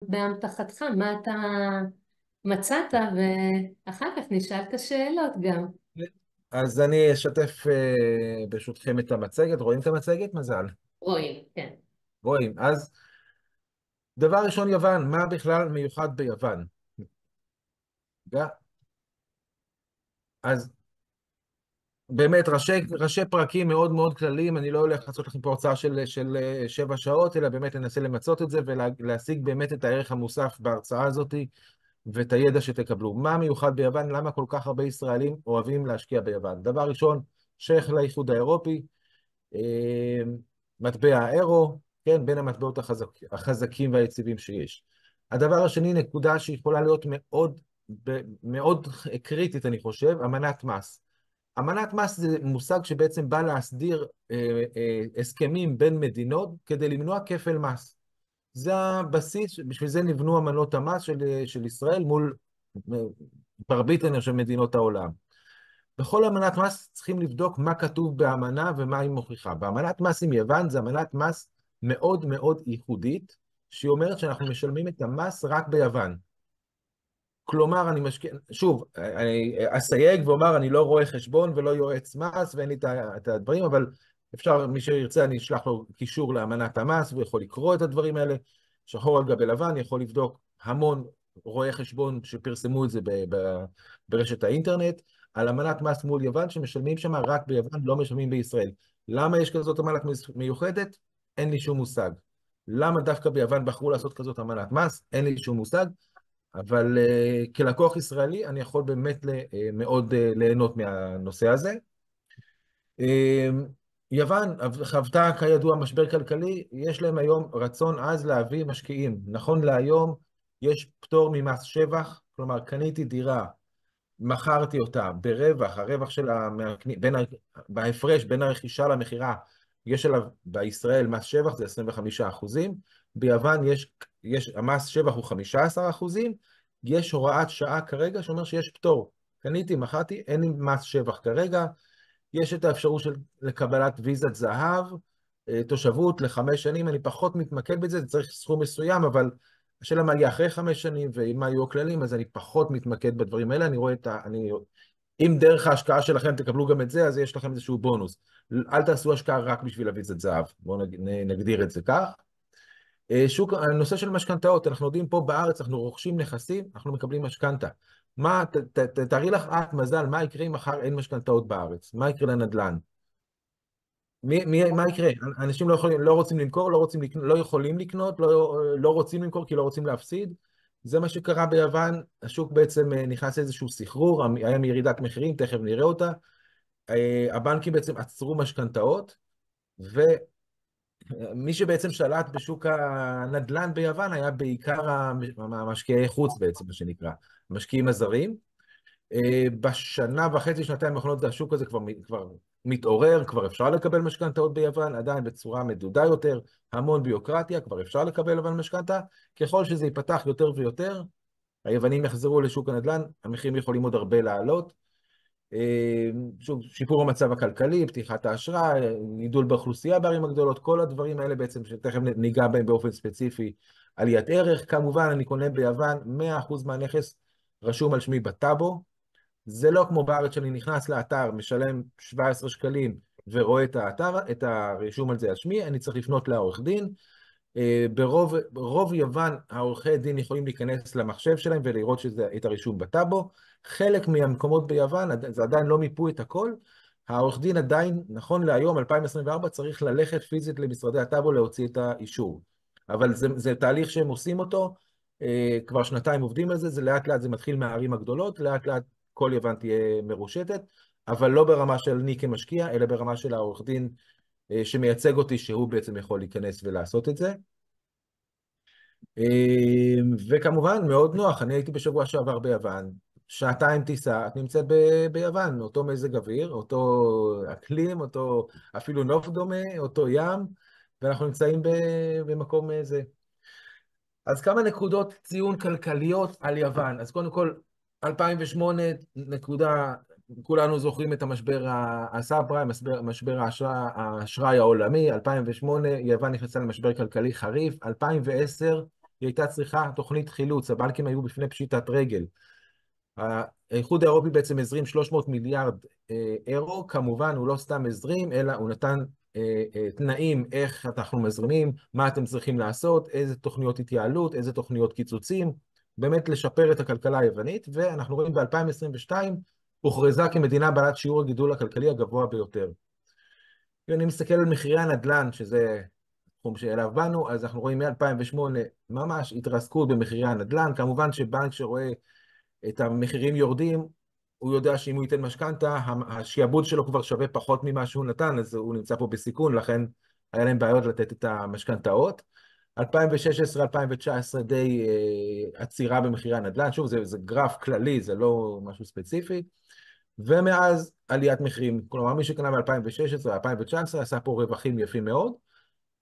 באמתחתך, מה אתה מצאת, ואחר כך נשאל את השאלות גם. אז אני אשתף ברשותכם את המצגת. רואים את המצגת? מזל. רואים, כן. רואים. אז דבר ראשון, יוון. מה בכלל מיוחד ביוון? רגע. אז באמת, ראשי פרקים מאוד מאוד כלליים. אני לא הולך לעשות לכם פה הרצאה של 7 שעות, אלא באמת ננסה למצות את זה ולהשיג באמת את הערך המוסף בהרצאה הזאת ואת הידע שתקבלו. מה מיוחד ביוון? למה כל כך הרבה ישראלים אוהבים להשקיע ביוון? דבר ראשון, שייך לאיחוד האירופי, אה, מטבע האירו, כן, בין המטבעות החזקים והיציבים שיש. הדבר השני, נקודה שיכולה להיות מאוד קריטית, אני חושב, אמנת מס. אמנת מס זה מושג שבעצם בא להסדיר הסכמים בין מדינות כדי למנוע כפל מס. זה הבסיס, בשביל זה נבנו אמנות המס של ישראל מול מרבית, אני חושב, מדינות העולם. בכל אמנת מס צריכים לבדוק מה כתוב באמנה ומה היא מוכיחה. באמנת מס עם יוון זה אמנת מס מאוד מאוד ייחודית, שהיא אומרת שאנחנו משלמים את המס רק ביוון. כלומר, אני משקיע, שוב, אני אסייג ואומר, אני לא רואה חשבון ולא יועץ מס ואין לי את הדברים, אבל אפשר, מי שירצה, אני אשלח לו קישור לאמנת המס, והוא יכול לקרוא את הדברים האלה, שחור על גבי לבן, יכול לבדוק המון רואי חשבון שפרסמו את זה ברשת האינטרנט, על אמנת מס מול יוון, שמשלמים שם רק ביוון, לא משלמים בישראל. למה יש כזאת אמנת מיוחדת? אין לי שום מושג. למה דווקא ביוון בחרו לעשות כזאת אמנת מס? אין לי שום מושג. אבל כלקוח ישראלי אני יכול באמת מאוד ליהנות מהנושא הזה. יוון חוותה כידוע משבר כלכלי, יש להם היום רצון עז להביא משקיעים. נכון להיום יש פטור ממס שבח, כלומר קניתי דירה, מכרתי אותה ברווח, הרווח שלה, בהפרש בין הרכישה למכירה, יש עליו בישראל מס שבח זה 25%, ביוון המס שבח הוא 15%, יש הוראת שעה כרגע שאומר שיש פטור. קניתי, מכרתי, אין לי מס שבח כרגע, יש את האפשרות של לקבלת ויזת זהב, תושבות ל5 שנים, אני פחות מתמקד בזה, זה צריך סכום מסוים, אבל השאלה מה יהיה אחרי 5 שנים, ומה יהיו הכללים, אז אני פחות מתמקד בדברים האלה, אני רואה אם דרך ההשקעה שלכם תקבלו גם את זה, אז יש לכם איזשהו בונוס. אל תעשו השקעה רק בשביל הוויזת זהב, בואו נגדיר את זה כך. הנושא של משכנתאות, אנחנו יודעים פה בארץ, אנחנו רוכשים נכסים, אנחנו מקבלים משכנתה. תארי לך את, מזל, מה יקרה אם מחר אין משכנתאות בארץ? מה יקרה לנדל"ן? מה יקרה? אנשים לא רוצים למכור, לא יכולים לקנות, לא רוצים למכור כי לא רוצים להפסיד. זה מה שקרה ביוון, השוק בעצם נכנס לאיזשהו סחרור, היה ירידת מחירים, תכף נראה אותה. הבנקים בעצם עצרו משכנתאות, ומי שבעצם שלט בשוק הנדל"ן ביוון היה בעיקר המשקיעי חוץ בעצם, מה שנקרא, המשקיעים הזרים. בשנה וחצי, שנתיים האחרונות, השוק הזה כבר מתעורר, כבר אפשר לקבל משכנתאות ביוון, עדיין בצורה מדודה יותר, המון ביוקרטיה, כבר אפשר לקבל ביוון משכנתה. ככל שזה ייפתח יותר ויותר, היוונים יחזרו לשוק הנדל"ן, המחירים יכולים עוד הרבה לעלות. שוב, שיפור המצב הכלכלי, פתיחת האשראי, גידול באוכלוסייה בערים הגדולות, כל הדברים האלה בעצם שתכף ניגע בהם באופן ספציפי, עליית ערך. כמובן, אני קונה ביוון 100% מהנכס רשום על שמי בטאבו. זה לא כמו בארץ שאני נכנס לאתר, משלם 17 שקלים ורואה את האתר, את הרישום על זה על שמי, אני צריך לפנות לעורך דין. ברוב יוון העורכי דין יכולים להיכנס למחשב שלהם ולראות את הרישום בטאבו. חלק מהמקומות ביוון, זה עדיין לא מיפו את הכל, העורך דין עדיין, נכון להיום, 2024, צריך ללכת פיזית למשרדי הטאבו להוציא את האישור. אבל זה תהליך שהם עושים אותו, כבר שנתיים עובדים על זה, זה לאט לאט זה מתחיל מהערים הגדולות, לאט לאט כל יוון תהיה מרושתת, אבל לא ברמה של אני כמשקיע, אלא ברמה של העורך דין שמייצג אותי, שהוא בעצם יכול להיכנס ולעשות את זה. וכמובן, מאוד נוח, אני הייתי בשבוע שעבר ביוון, שעתיים טיסה, את נמצאת ביוון, אותו מזג אוויר, אותו אקלים, אותו אפילו נוף דומה, אותו ים, ואנחנו נמצאים במקום זה. אז כמה נקודות ציון כלכליות על יוון. אז קודם כל, 2008 נקודה, כולנו זוכרים את המשבר הסאב-פריים, משבר האשראי העולמי, 2008 יוון נכנסה למשבר כלכלי חריף, 2010 היא הייתה צריכה תוכנית חילוץ, הבנקים היו בפני פשיטת רגל. האיחוד האירופי בעצם הזרים 300 מיליארד אירו, כמובן הוא לא סתם הזרים, אלא הוא נתן תנאים איך אנחנו מזרימים, מה אתם צריכים לעשות, איזה תוכניות התייעלות, איזה תוכניות קיצוצים, באמת לשפר את הכלכלה היוונית, ואנחנו רואים ב-2022 הוכרזה כמדינה בעלת שיעור הגידול הכלכלי הגבוה ביותר. אם אני מסתכל על מחירי הנדל"ן, שזה תחום שאליו באנו, אז אנחנו רואים מ-2008 ממש התרסקות במחירי הנדל"ן, כמובן שבנק שרואה את המחירים יורדים, הוא יודע שאם הוא ייתן משכנתה, השיעבוד שלו כבר שווה פחות ממה שהוא נתן, אז הוא נמצא פה בסיכון, לכן היה להם בעיות לתת את המשכנתאות. 2016-2019 די עצירה במחירי הנדל"ן, שוב, זה גרף כללי, זה לא משהו ספציפי, ומאז עליית מחירים, כלומר מי שקנה ב-2016-2019 עשה פה רווחים יפים מאוד,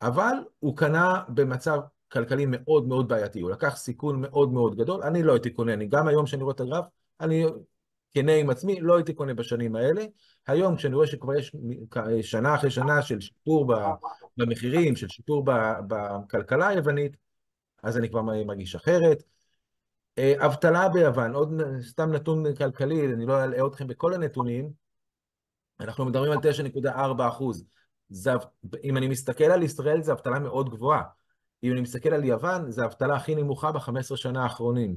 אבל הוא קנה במצב כלכלי מאוד מאוד בעייתי, הוא לקח סיכון מאוד מאוד גדול, אני לא הייתי קונה, גם היום שאני רואה את הגרף, אני כנה עם עצמי, לא הייתי קונה בשנים האלה. היום כשאני רואה שכבר יש שנה אחרי שנה של שיפור במחירים, של שיפור בכלכלה היוונית, אז אני כבר מרגיש אחרת. אבטלה ביוון, עוד סתם נתון כלכלי, אני לא אלאה אתכם בכל הנתונים, אנחנו מדברים על 9.4%. אם אני מסתכל על ישראל, זו אבטלה מאוד גבוהה. אם אני מסתכל על יוון, זו האבטלה הכי נמוכה ב-15 שנה האחרונים.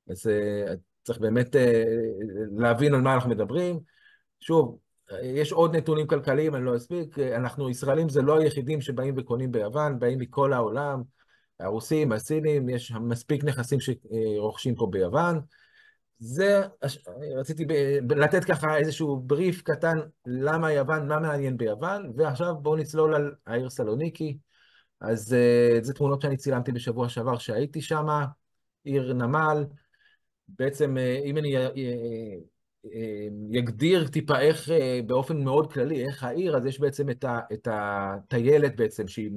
אז צריך באמת להבין על מה אנחנו מדברים. שוב, יש עוד נתונים כלכליים, אני לא אספיק. אנחנו ישראלים זה לא היחידים שבאים וקונים ביוון, באים מכל העולם, הרוסים, הסינים, יש מספיק נכסים שרוכשים פה ביוון. זה, רציתי לתת ככה איזשהו בריף קטן למה יוון, מה מעניין ביוון, ועכשיו בואו נצלול על העיר סלוניקי. אז זה תמונות שאני צילמתי בשבוע שעבר שהייתי שם, עיר נמל. בעצם אם אני יגדיר טיפה איך באופן מאוד כללי, איך העיר, אז יש בעצם את הטיילת בעצם, שהיא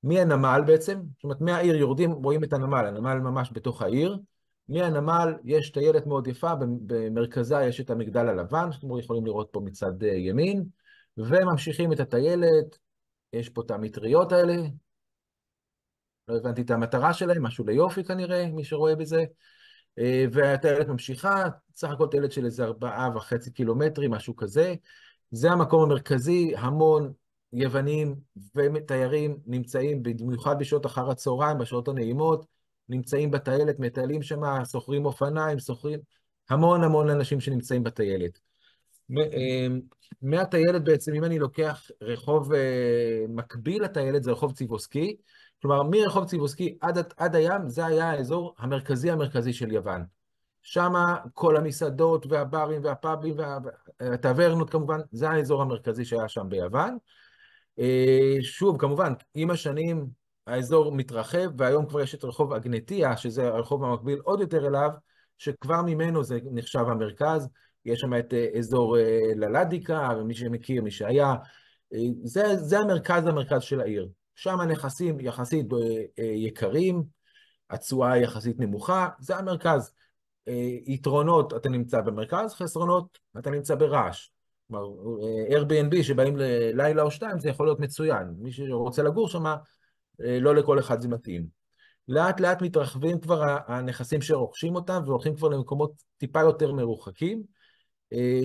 מהנמל בעצם, זאת אומרת מהעיר יורדים, רואים את הנמל, הנמל ממש בתוך העיר, מהנמל יש טיילת מאוד יפה, במרכזה יש את המגדל הלבן, שאתם יכולים לראות פה מצד ימין, וממשיכים את הטיילת, יש פה את המטריות האלה, לא הבנתי את המטרה שלהם, משהו ליופי כנראה, מי שרואה בזה, והטיילת ממשיכה, סך הכל טיילת של איזה 4.5 קילומטרים, משהו כזה. זה המקום המרכזי, המון יוונים ותיירים נמצאים, במיוחד בשעות אחר הצהריים, בשעות הנעימות, נמצאים בטיילת, מטיילים שם, סוחרים אופניים, סוחרים, המון המון אנשים שנמצאים בטיילת. מהטיילת בעצם, אם אני לוקח רחוב מקביל לטיילת, זה רחוב ציבוסקי, כלומר, מרחוב ציבוסקי עד הים, זה היה האזור המרכזי של יוון. שם כל המסעדות והברים והפאבים והטברנות כמובן, זה האזור המרכזי שהיה שם ביוון. שוב, כמובן, עם השנים האזור מתרחב, והיום כבר יש את רחוב אגנטיה, שזה הרחוב המקביל עוד יותר אליו, שכבר ממנו זה נחשב המרכז. יש שם את אזור ללדיקה, ומי שמכיר, מי שהיה, זה המרכז של העיר. שם הנכסים יחסית יקרים, התשואה יחסית נמוכה, זה המרכז. יתרונות, אתה נמצא במרכז, חסרונות, אתה נמצא ברעש. כלומר, Airbnb שבאים ללילה או שתיים, זה יכול להיות מצוין. מי שרוצה לגור שם, לא לכל אחד זה מתאים. לאט לאט מתרחבים כבר הנכסים שרוכשים אותם, והולכים כבר למקומות טיפה יותר מרוחקים,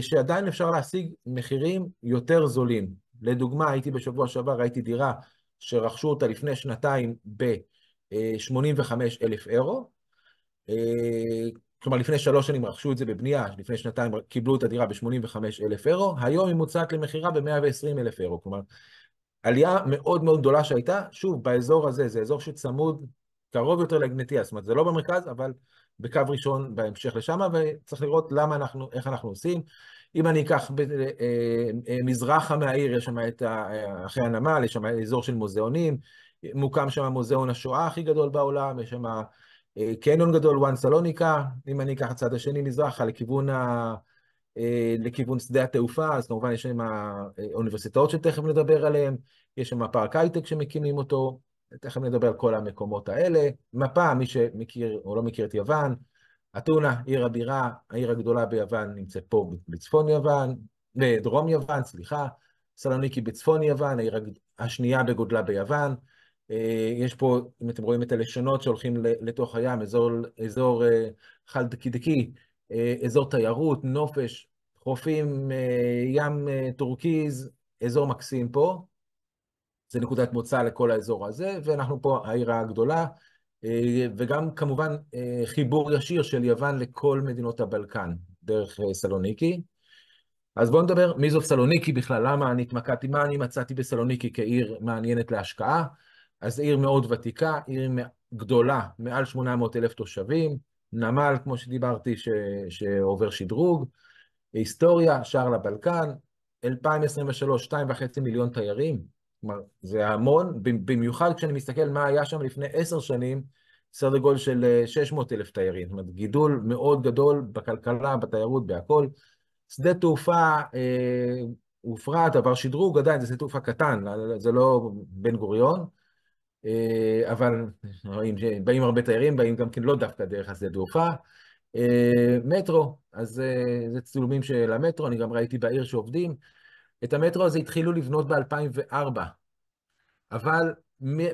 שעדיין אפשר להשיג מחירים יותר זולים. לדוגמה, הייתי בשבוע שעבר, ראיתי דירה שרכשו אותה לפני שנתיים ב-85,000 אירו. כלומר, לפני 3 שנים רכשו את זה בבנייה, לפני שנתיים קיבלו את הדירה ב-85,000 אירו, היום היא מוצעת למחירה ב-120,000 אירו. כלומר, עלייה מאוד מאוד גדולה שהייתה, שוב, באזור הזה, זה אזור שצמוד קרוב יותר לאגנטיה, זאת אומרת, זה לא במרכז, אבל בקו ראשון בהמשך לשם, וצריך לראות איך אנחנו עושים. אם אני אקח מזרחה מהעיר, יש שם אחרי הנמל, יש שם אזור של מוזיאונים, מוקם שם מוזיאון השואה הכי גדול בעולם, יש שם קניון גדול, וואן סלוניקה. אם אני אקח הצד השני מזרחה לכיוון שדה התעופה, אז כמובן יש שם האוניברסיטאות שתכף נדבר עליהן, יש שם פארק הייטק שמקימים אותו, תכף נדבר על כל המקומות האלה. מפה, מי שמכיר או לא מכיר את יוון, אתונה, עיר הבירה, העיר הגדולה ביוון נמצאת פה בצפון יוון, בדרום יוון, סליחה, סלוניקי בצפון יוון, העיר השנייה בגודלה ביוון, יש פה, אם אתם רואים את הלשונות שהולכים לתוך הים, אזור חלדקדקי, אזור תיירות, נופש, חופים, ים טורקיז, אזור מקסים פה. זה נקודת מוצא לכל האזור הזה, ואנחנו פה העיר הגדולה, וגם כמובן חיבור ישיר של יוון לכל מדינות הבלקן, דרך סלוניקי. אז בואו נדבר מי זאת סלוניקי בכלל, למה אני התמקדתי, מה אני מצאתי בסלוניקי כעיר מעניינת להשקעה. אז זו עיר מאוד ותיקה, עיר גדולה, מעל 800,000 תושבים, נמל, כמו שדיברתי, שעובר שדרוג, היסטוריה, שער לבלקן, 2023, 2.5 מיליון תיירים, כלומר, זה המון, במיוחד כשאני מסתכל מה היה שם לפני 10 שנים, סדר גודל של 600,000 תיירים, זאת אומרת, גידול מאוד גדול בכלכלה, בתיירות, בהכל. שדה תעופה הופרט, עבר שדרוג, עדיין זה שדה תעופה קטן, זה לא בן גוריון, אבל רואים שבאים הרבה תיירים, באים גם כן לא דווקא דרך השדה תעופה. מטרו, אז זה צילומים של המטרו, אני גם ראיתי בעיר שעובדים. את המטרו הזה התחילו לבנות ב-2004, אבל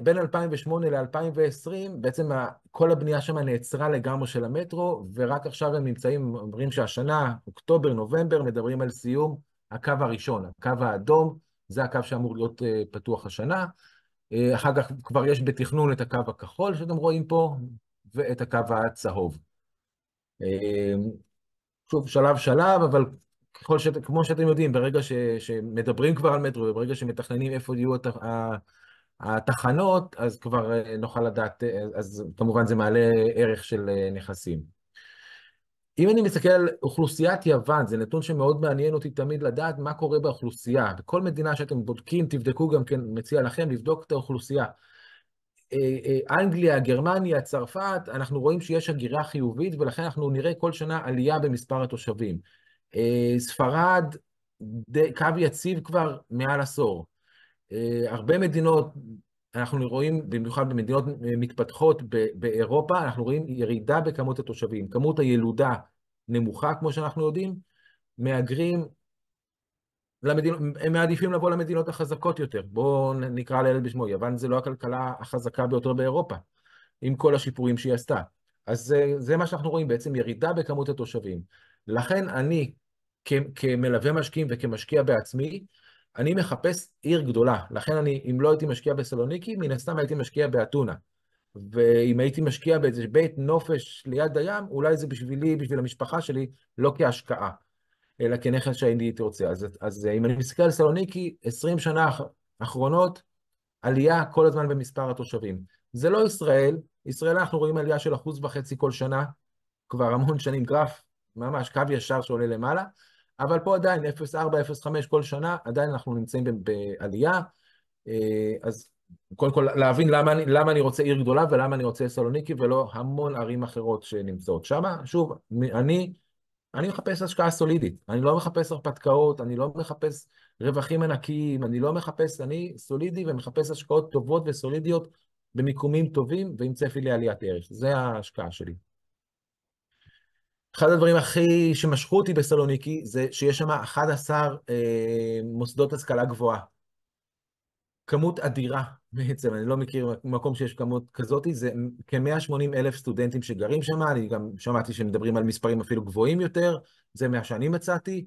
בין 2008 ל-2020, בעצם כל הבנייה שם נעצרה לגמרי של המטרו, ורק עכשיו הם נמצאים, אומרים שהשנה, אוקטובר, נובמבר, מדברים על סיום הקו הראשון, הקו האדום, זה הקו שאמור להיות פתוח השנה. אחר כך כבר יש בתכנון את הקו הכחול שאתם רואים פה, ואת הקו הצהוב. שוב, שלב שלב, אבל כמו שאתם יודעים, ברגע שמדברים כבר על מטרו, וברגע שמתכננים איפה יהיו התחנות, אז כבר נוכל לדעת, אז כמובן זה מעלה ערך של נכסים. אם אני מסתכל על אוכלוסיית יוון, זה נתון שמאוד מעניין אותי תמיד לדעת מה קורה באוכלוסייה. בכל מדינה שאתם בודקים, תבדקו גם כן, מציע לכם לבדוק את האוכלוסייה. אנגליה, גרמניה, צרפת, אנחנו רואים שיש הגירה חיובית, ולכן אנחנו נראה כל שנה עלייה במספר התושבים. ספרד, קו יציב כבר מעל עשור. הרבה מדינות, אנחנו רואים, במיוחד במדינות מתפתחות באירופה, אנחנו רואים ירידה בכמות התושבים. כמות הילודה נמוכה, כמו שאנחנו יודעים, מהגרים, הם מעדיפים לבוא למדינות החזקות יותר. בואו נקרא לילד בשמו, יוון זה לא הכלכלה החזקה ביותר באירופה, עם כל השיפורים שהיא עשתה. אז זה מה שאנחנו רואים, בעצם ירידה בכמות התושבים. לכן אני, כמלווה משקיעים וכמשקיע בעצמי, אני מחפש עיר גדולה. לכן אני, אם לא הייתי משקיע בסלוניקי, מן הסתם הייתי משקיע באתונה. ואם הייתי משקיע באיזה בית נופש ליד הים, אולי זה בשבילי, בשביל המשפחה שלי, לא כהשקעה, אלא כנכס שהייתי רוצה. אז אם אני מסתכל על סלוניקי, 20 שנה האחרונות, עלייה כל הזמן במספר התושבים. זה לא ישראל, ישראל אנחנו רואים עלייה של 1.5% כל שנה, כבר המון שנים גרף, ממש קו ישר שעולה למעלה, אבל פה עדיין 0.4, 0.5 כל שנה, עדיין אנחנו נמצאים בעלייה. אז קודם כל להבין למה אני רוצה עיר גדולה ולמה אני רוצה סלוניקי ולא המון ערים אחרות שנמצאות שם. שוב, אני מחפש השקעה סולידית, אני לא מחפש הרפתקאות, אני לא מחפש רווחים ענקיים, אני סולידי ומחפש השקעות טובות וסולידיות במיקומים טובים ועם צפי לעליית ערך. זה ההשקעה שלי. אחד הדברים הכי שמשכו אותי בסלוניקי זה שיש שם 11 מוסדות השכלה גבוהה. כמות אדירה בעצם, אני לא מכיר מקום שיש כמות כזאת, זה כ-180,000 סטודנטים שגרים שם, אני גם שמעתי שמדברים על מספרים אפילו גבוהים יותר, זה מה שאני מצאתי.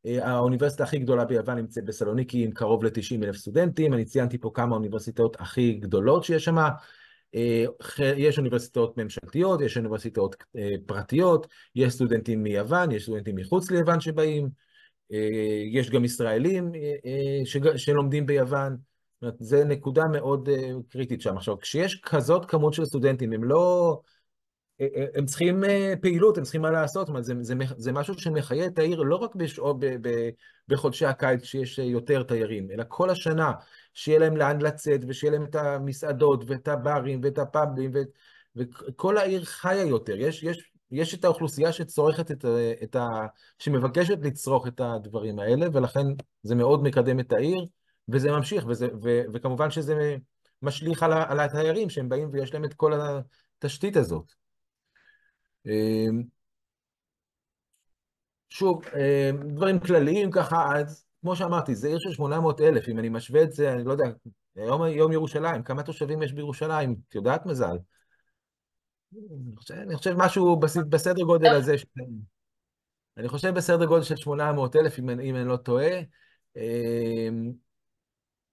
האוניברסיטה הכי גדולה ביוון נמצאת בסלוניקי עם קרוב ל-90,000 סטודנטים, אני ציינתי פה כמה האוניברסיטאות הכי גדולות שיש שם, יש אוניברסיטאות ממשלתיות, יש אוניברסיטאות פרטיות, יש סטודנטים מיוון, יש סטודנטים מחוץ ליוון שבאים, יש גם ישראלים שלומדים ביוון, זאת אומרת, זה נקודה מאוד קריטית שם. עכשיו, כשיש כזאת כמות של סטודנטים, הם צריכים פעילות, הם צריכים מה לעשות, זאת אומרת, זה משהו שמחיה את העיר לא רק בחודשי הקיץ שיש יותר תיירים, אלא כל השנה, שיהיה להם לאן לצאת, ושיהיה להם את המסעדות, ואת הברים, ואת הפאבים, וכל העיר חיה יותר. יש את האוכלוסייה שצורכת שמבקשת לצרוך את הדברים האלה, ולכן זה מאוד מקדם את העיר, וזה ממשיך, וכמובן שזה משליך על התיירים שהם באים ויש להם את כל התשתית הזאת. שוב, דברים כלליים ככה, אז כמו שאמרתי, זה עיר של 800,000, אם אני משווה את זה, אני לא יודע, יום ירושלים, כמה תושבים יש בירושלים? את יודעת מזל? אני חושב משהו בסדר גודל הזה, אני חושב בסדר גודל של 800,000, אם אני לא טועה,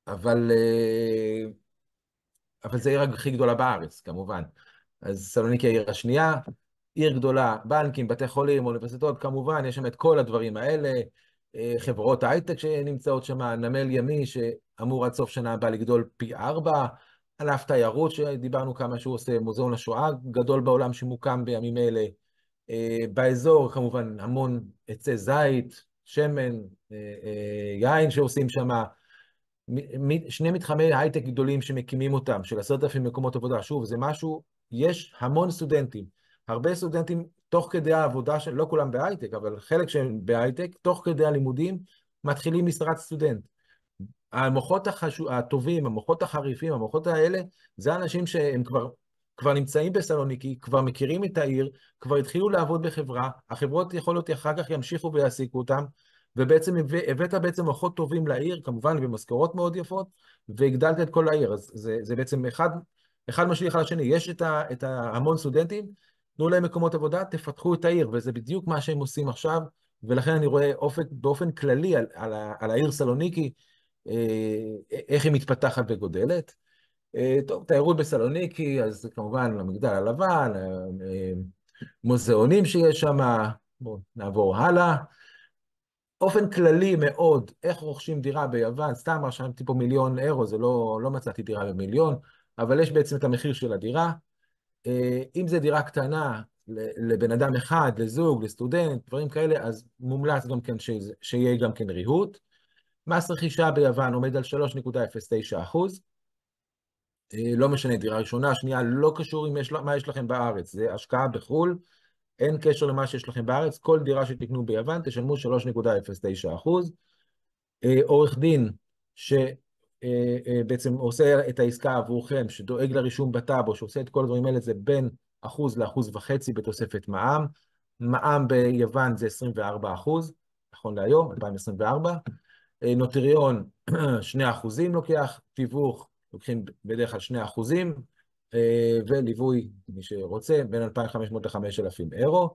אבל, אבל זה העיר הכי גדולה בארץ, כמובן. אז סלוניקי היא העיר השנייה, עיר גדולה, בנקים, בתי חולים, אוניברסיטאות, כמובן, יש שם את כל הדברים האלה, חברות הייטק שנמצאות שם, נמל ימי שאמור עד סוף שנה הבאה לגדול פי 4, ענף תיירות שדיברנו כמה שהוא עושה, מוזיאון השואה גדול בעולם שמוקם בימים אלה, באזור כמובן המון עצי זית, שמן, יין שעושים שם, שני מתחמי הייטק גדולים שמקימים אותם, של 10,000 מקומות עבודה. שוב, זה משהו, יש המון סטודנטים. הרבה סטודנטים, תוך כדי העבודה, לא כולם בהייטק, אבל חלק שהם בהייטק, תוך כדי הלימודים, מתחילים משרת סטודנט. המוחות הטובים, המוחות החריפים, המוחות האלה, זה אנשים שהם כבר נמצאים בסלוניקי, כבר מכירים את העיר, כבר התחילו לעבוד בחברה, החברות יכול להיות אחר כך ימשיכו ויעסיקו אותם, ובעצם הבאת בעצם מוחות טובים לעיר, כמובן במשכורות מאוד יפות, והגדלת את כל העיר. אז זה בעצם אחד משליך על השני. יש את המון סטודנטים, תנו להם מקומות עבודה, תפתחו את העיר, וזה בדיוק מה שהם עושים עכשיו, ולכן אני רואה באופן כללי על העיר סלוניקי, איך היא מתפתחת וגודלת. טוב, תיירות בסלוניקי, אז כמובן המגדל הלבן, מוזיאונים שיש שם, בואו נעבור הלאה. אופן כללי מאוד, איך רוכשים דירה ביוון, סתם רשמתי פה 1,000,000 אירו, זה לא מצאתי דירה במיליון, אבל יש בעצם את המחיר של הדירה. אם זה דירה קטנה, לבן אדם אחד, לזוג, לסטודנט, דברים כאלה, אז מומלץ גם כן שיהיה גם כן ריהוט. מס רכישה ביוון עומד על 3.09%. לא משנה, דירה ראשונה, שנייה, לא קשור עם מה יש לכם בארץ, זה השקעה בחו"ל, אין קשר למה שיש לכם בארץ, כל דירה שתקנו ביוון תשלמו 3.09%. עורך דין שבעצם עושה את העסקה עבורכם, שדואג לרישום בטאבו, שעושה את כל הדברים האלה, זה בין 1% ל1.5% בתוספת מע"מ. מע"מ ביוון זה 24%, נכון להיום, 2024. נוטריון 2% לוקח, תיווך לוקחים בדרך כלל 2%, וליווי, מי שרוצה, בין 2,500 ל-5,000 אירו.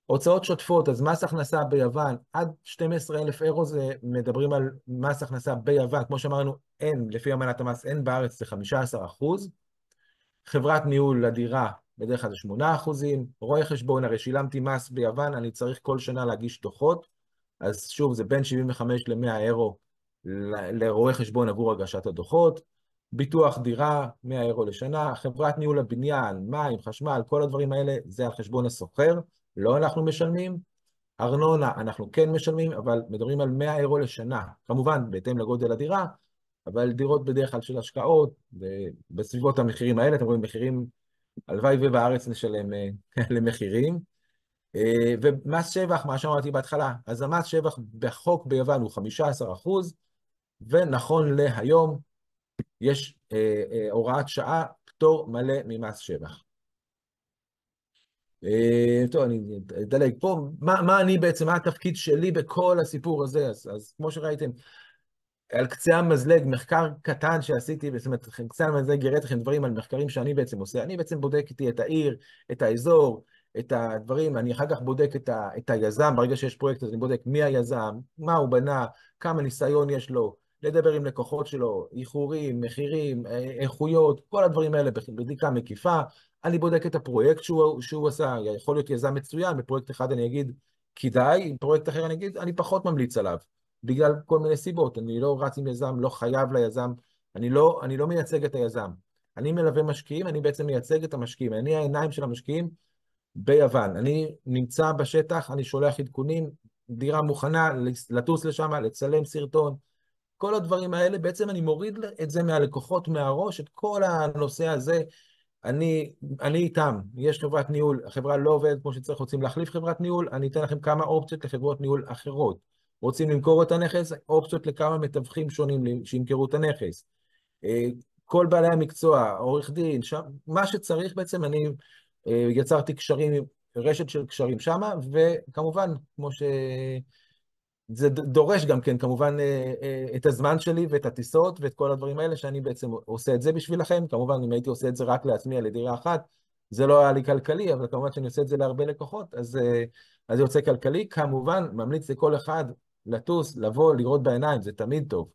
הוצאות שוטפות, אז מס הכנסה ביוון, עד 12,000 אירו זה מדברים על מס הכנסה ביוון, כמו שאמרנו, אין, לפי אמנת המס, אין בארץ, זה 15%. חברת ניהול לדירה, בדרך כלל זה 8%. רואה חשבון, הרי שילמתי מס ביוון, אני צריך כל שנה להגיש דוחות, אז שוב, זה בין 75 ל-100 אירו לרואה חשבון עבור הגשת הדוחות. ביטוח דירה, 100 אירו לשנה. חברת ניהול הבניין, מים, חשמל, כל הדברים האלה, זה על חשבון הסוחר. לא אנחנו משלמים. ארנונה אנחנו כן משלמים, אבל מדברים על 100 אירו לשנה. כמובן, בהתאם לגודל הדירה, אבל דירות בדרך כלל של השקעות, בסביבות המחירים האלה, אתם רואים מחירים, הלוואי ובארץ נשלם למחירים. ומס שבח, מה שאמרתי בהתחלה, אז המס שבח בחוק ביוון הוא 15%, ונכון להיום יש הוראת שעה, פטור מלא ממס שבח. טוב, אני אדלג פה. מה אני בעצם, מה התפקיד שלי בכל הסיפור הזה? אז כמו שראיתם, על קצה המזלג, מחקר קטן שעשיתי, זאת אומרת, קצה המזלג יראה לכם דברים על מחקרים שאני בעצם עושה. אני בעצם בודק איתי את העיר, את האזור, את הדברים, אני אחר כך בודק את היזם, ברגע שיש פרויקט, אז אני בודק מי היזם, מה הוא בנה, כמה ניסיון יש לו, לדבר עם לקוחות שלו, איחורים, מחירים, איכויות, כל הדברים האלה בבדיקה מקיפה. אני בודק את הפרויקט שהוא עשה, יכול להיות יזם מצוין, בפרויקט אחד אני אגיד כדאי, בפרויקט אחר אני אגיד, אני פחות ממליץ עליו. בגלל כל מיני סיבות, אני לא רץ עם יזם, לא חייב ליזם, אני לא מייצג את היזם. אני מלווה משקיעים, אני בעצם מייצג את המשקיעים, אני העיניים של המשקיעים ביוון. אני נמצא בשטח, אני שולח עדכונים, דירה מוכנה, לטוס לשם, לצלם סרטון, כל הדברים האלה, בעצם אני מוריד את זה מהלקוחות, מהראש, את כל הנושא הזה, אני איתם, יש חברת ניהול, החברה לא עובדת כמו שצריך, רוצים להחליף חברת ניהול, אני אתן לכם כמה אופציות לחברות ניהול אחרות. רוצים למכור את הנכס, אופציות לכמה מתווכים שונים שימכרו את הנכס. כל בעלי המקצוע, עורך דין, מה שצריך בעצם, אני יצרתי קשרים, רשת של קשרים שמה, וכמובן, כמו זה דורש גם כן, כמובן, את הזמן שלי ואת הטיסות ואת כל הדברים האלה, שאני בעצם עושה את זה בשבילכם. כמובן, אם הייתי עושה את זה רק לעצמי על דירה אחת, זה לא היה לי כלכלי, אבל כמובן שאני עושה את זה להרבה לקוחות, אז זה יוצא כלכלי. כמובן, ממליץ לכל אחד לטוס, לבוא, לראות בעיניים, זה תמיד טוב.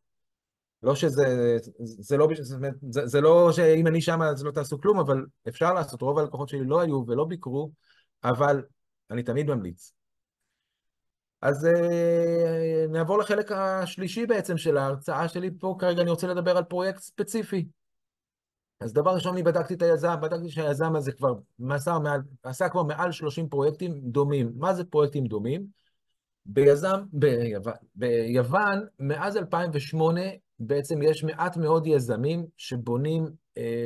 לא שזה, זה לא, זה לא שאם אני שם אז לא תעשו כלום, אבל אפשר לעשות. רוב הלקוחות שלי לא היו ולא ביקרו, אבל אני תמיד ממליץ. אז נעבור לחלק השלישי בעצם של ההרצאה שלי פה. כרגע אני רוצה לדבר על פרויקט ספציפי. אז דבר ראשון, אני בדקתי את היזם, בדקתי שהיזם הזה כבר עשה כבר מעל 30 פרויקטים דומים. מה זה פרויקטים דומים? ביוון, מאז 2008, בעצם יש מעט מאוד יזמים שבונים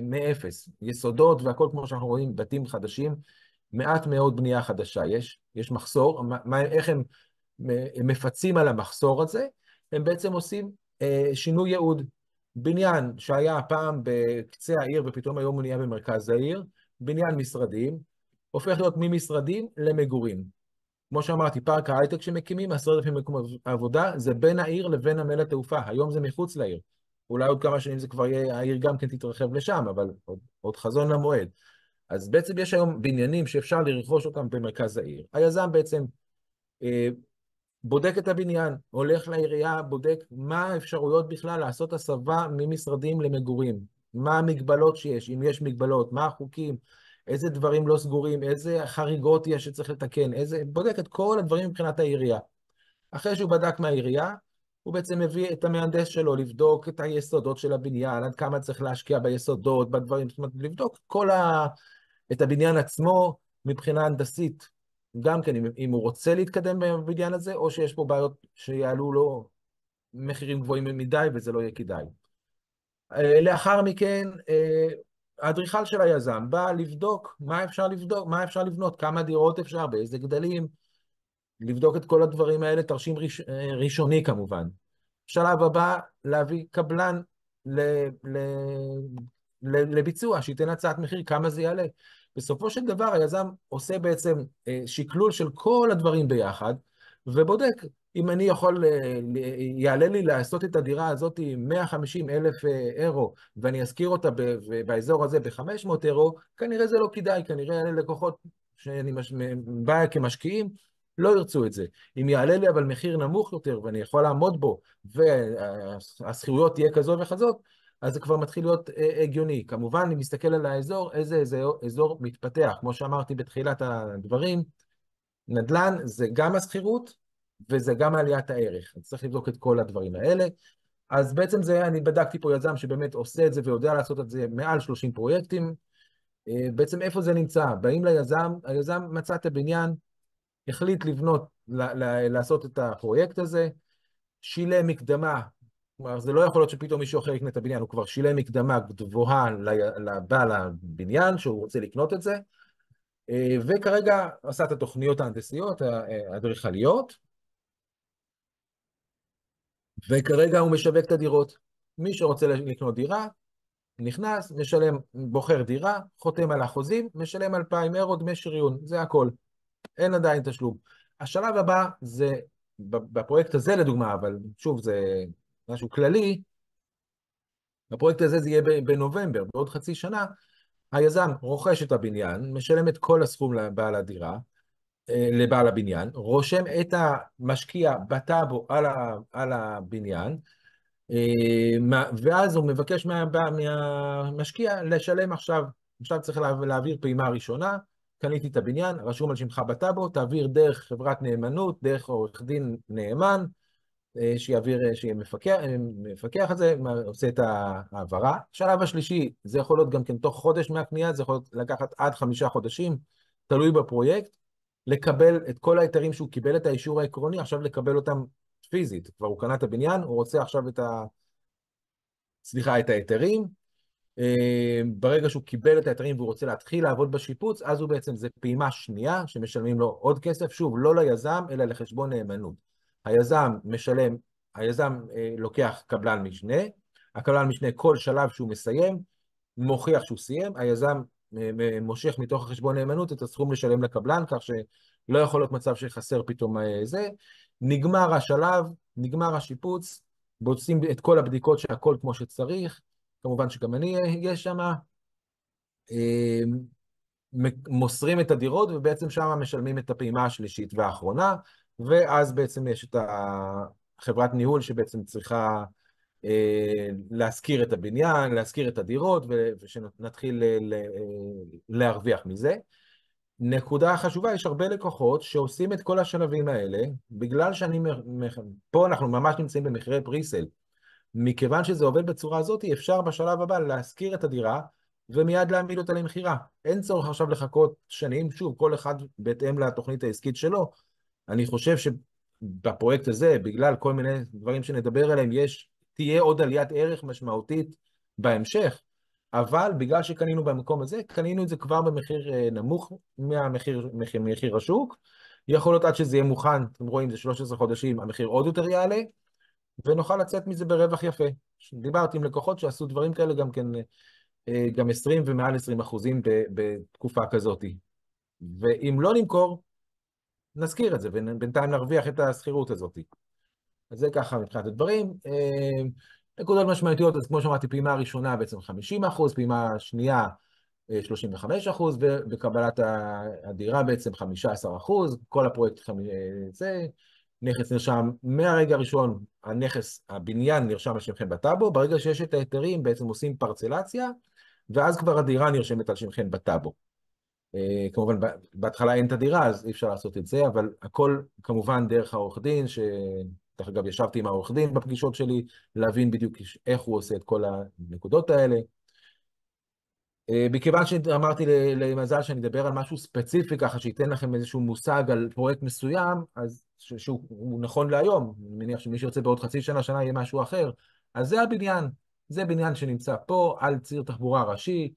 מאפס, יסודות והכל, כמו שאנחנו רואים, בתים חדשים, מעט מאוד בנייה חדשה. יש מחסור. איך הם מפצים על המחסור הזה? הם בעצם עושים שינוי ייעוד. בניין שהיה פעם בקצה העיר ופתאום היום הוא נהיה במרכז העיר, בניין משרדים, הופך להיות ממשרדים למגורים. כמו שאמרתי, פארק ההייטק שמקימים, 10,000 מקומות עבודה, זה בין העיר לבין נמל התעופה. היום זה מחוץ לעיר. אולי עוד כמה שנים זה כבר יהיה, העיר גם כן תתרחב לשם, אבל עוד חזון למועד. אז בעצם יש היום בניינים שאפשר לרכוש אותם במרכז העיר. היזם בעצם בודק את הבניין, הולך לעירייה, בודק מה האפשרויות בכלל לעשות הסבה ממשרדים למגורים, מה המגבלות שיש, אם יש מגבלות, מה החוקים, איזה דברים לא סגורים, איזה חריגות יש שצריך לתקן, בודק את כל הדברים מבחינת העירייה. אחרי שהוא בדק מהעירייה, הוא בעצם מביא את המהנדס שלו לבדוק את היסודות של הבניין, עד כמה צריך להשקיע ביסודות, בדברים, זאת אומרת, לבדוק את הבניין עצמו מבחינה הנדסית. גם כן, אם הוא רוצה להתקדם בבניין הזה, או שיש פה בעיות שיעלו לו מחירים גבוהים מדי וזה לא יהיה כדאי. לאחר מכן, האדריכל של היזם בא לבדוק מה אפשר לבדוק, מה אפשר לבנות, כמה דירות אפשר, באיזה גדלים, לבדוק את כל הדברים האלה, תרשים ראשוני כמובן. שלב הבא, להביא קבלן לביצוע, שייתן הצעת מחיר, כמה זה יעלה. בסופו של דבר, היזם עושה בעצם שקלול של כל הדברים ביחד, ובודק אם אני יכול, יעלה לי לעשות את הדירה הזאת 150,000 אירו, ואני אזכיר אותה באזור הזה ב-500 אירו, כנראה זה לא כדאי, כנראה אלה לקוחות שאני בא כמשקיעים, לא ירצו את זה. אם יעלה לי אבל מחיר נמוך יותר, ואני יכול לעמוד בו, והשכירויות תהיה כזו וכזאת, אז זה כבר מתחיל להיות הגיוני. כמובן, אני מסתכל על האזור, איזה אזור מתפתח. כמו שאמרתי בתחילת הדברים, נדל"ן זה גם השכירות, וזה גם עליית הערך. אז צריך לבדוק את כל הדברים האלה. אז בעצם אני בדקתי פה יזם שבאמת עושה את זה ויודע לעשות את זה מעל 30 פרויקטים. בעצם איפה זה נמצא? באים ליזם, היזם מצא את הבניין, החליט לבנות, לעשות את הפרויקט הזה, שילם מקדמה. כלומר, זה לא יכול להיות שפתאום מישהו אחר יקנה את הבניין, הוא כבר שילם מקדמה גבוהה לבעל הבניין, שהוא רוצה לקנות את זה, וכרגע עשה את התוכניות ההנדסיות, האדריכליות, וכרגע הוא משווק את הדירות. מי שרוצה לקנות דירה, נכנס, משלם, בוחר דירה, חותם על החוזים, משלם 2,000 אירו דמי שריון, זה הכל. אין עדיין תשלום. השלב הבא זה, בפרויקט הזה לדוגמה, אבל שוב זה משהו כללי, בפרויקט הזה זה יהיה בנובמבר, בעוד חצי שנה, היזם רוכש את הבניין, משלם את כל הסכום לבעל הדירה, לבעל הבניין, רושם את המשקיע בטאבו על הבניין, ואז הוא מבקש מהמשקיע לשלם עכשיו צריך להעביר פעימה ראשונה, קניתי את הבניין, רשום על שמך בטאבו, תעביר דרך חברת נאמנות, דרך עורך דין נאמן, שיהיה מפקח על זה, עושה את העברה. השלב השלישי, זה יכול להיות גם כן תוך חודש מהקנייה, זה יכול לקחת עד 5 חודשים, תלוי בפרויקט, לקבל את כל ההיתרים שהוא קיבל את האישור העקרוני, עכשיו לקבל אותם פיזית. כבר הוא קנה את הבניין, הוא רוצה עכשיו את ההיתרים, ברגע שהוא קיבל את ההיתרים והוא רוצה להתחיל לעבוד בשיפוץ, אז הוא בעצם, זה פעימה שנייה שמשלמים לו עוד כסף, שוב, לא ליזם, אלא לחשבון נאמנות. היזם לוקח קבלן משנה, הקבלן משנה כל שלב שהוא מסיים, מוכיח שהוא סיים, היזם מושך מתוך החשבון נאמנות את הסכום לשלם לקבלן, כך שלא יכול להיות מצב שחסר פתאום זה, נגמר השלב, נגמר השיפוץ, עושים את כל הבדיקות שהכל כמו שצריך, כמובן שגם אני אהיה שם, מוסרים את הדירות, ובעצם שם משלמים את הפעימה השלישית והאחרונה, ואז בעצם יש את חברת ניהול שבעצם צריכה להשכיר את הבניין, להשכיר את הדירות, ושנתחיל להרוויח מזה. נקודה חשובה, יש הרבה לקוחות שעושים את כל השלבים האלה, בגלל פה אנחנו ממש נמצאים במחירי פריסל. מכיוון שזה עובד בצורה הזאת, אפשר בשלב הבא להשכיר את הדירה, ומיד להעמיד אותה למכירה. אין צורך עכשיו לחכות שנים, שוב, כל אחד בהתאם לתוכנית העסקית שלו. אני חושב שבפרויקט הזה, בגלל כל מיני דברים שנדבר עליהם, תהיה עוד עליית ערך משמעותית בהמשך, אבל בגלל שקנינו במקום הזה, קנינו את זה כבר במחיר נמוך מחיר השוק. יכול להיות עד שזה יהיה מוכן, אתם רואים, זה 13 חודשים, המחיר עוד יותר יעלה, ונוכל לצאת מזה ברווח יפה. דיברתי עם לקוחות שעשו דברים כאלה גם כן, גם 20 ומעל 20% בתקופה כזאת. ואם לא נמכור, נזכיר את זה, ובינתיים נרוויח את הסחירות הזאת. אז זה ככה מבחינת הדברים. נקודות משמעותיות, אז כמו שאמרתי, פעימה ראשונה בעצם 50%, פעימה שנייה 35%, ובקבלת הדירה בעצם 15%, כל הפרויקט זה. נכס נרשם מהרגע הראשון, הבניין נרשם על שמכם בטאבו, ברגע שיש את ההיתרים בעצם עושים פרצלציה, ואז כבר הדירה נרשמת על שמכם בטאבו. כמובן, בהתחלה אין את הדירה, אז אי אפשר לעשות את זה, אבל הכל כמובן דרך העורך דין, שדרך אגב ישבתי עם העורך דין בפגישות שלי, להבין בדיוק איך הוא עושה את כל הנקודות האלה. מכיוון שאמרתי למזל שאני אדבר על משהו ספציפי, ככה שייתן לכם איזשהו מושג על פרויקט מסוים, אז שהוא נכון להיום, אני מניח שמי שיוצא בעוד חצי שנה, שנה יהיה משהו אחר, אז זה הבניין, זה בניין שנמצא פה, על ציר תחבורה ראשי,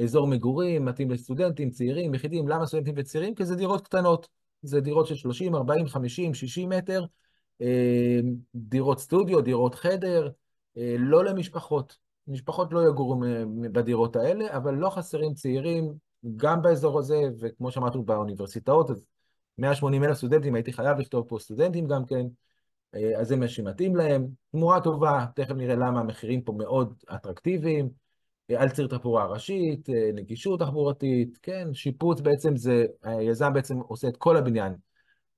אזור מגורים, מתאים לסטודנטים, צעירים, יחידים. למה סטודנטים וצעירים? כי זה דירות קטנות, זה דירות של 30, 40, 50, 60 מטר, דירות סטודיו, דירות חדר, לא למשפחות. משפחות לא יגורו בדירות האלה, אבל לא חסרים צעירים גם באזור הזה, וכמו שאמרנו באוניברסיטאות, אז 180,000 סטודנטים, הייתי חייב לכתוב פה סטודנטים גם כן, אז זה מה שמתאים להם. תמורה טובה, תכף נראה למה המחירים פה מאוד אטרקטיביים, על ציר תחבורה ראשית, נגישות תחבורתית, כן, שיפוץ בעצם זה, היזם בעצם עושה את כל הבניין.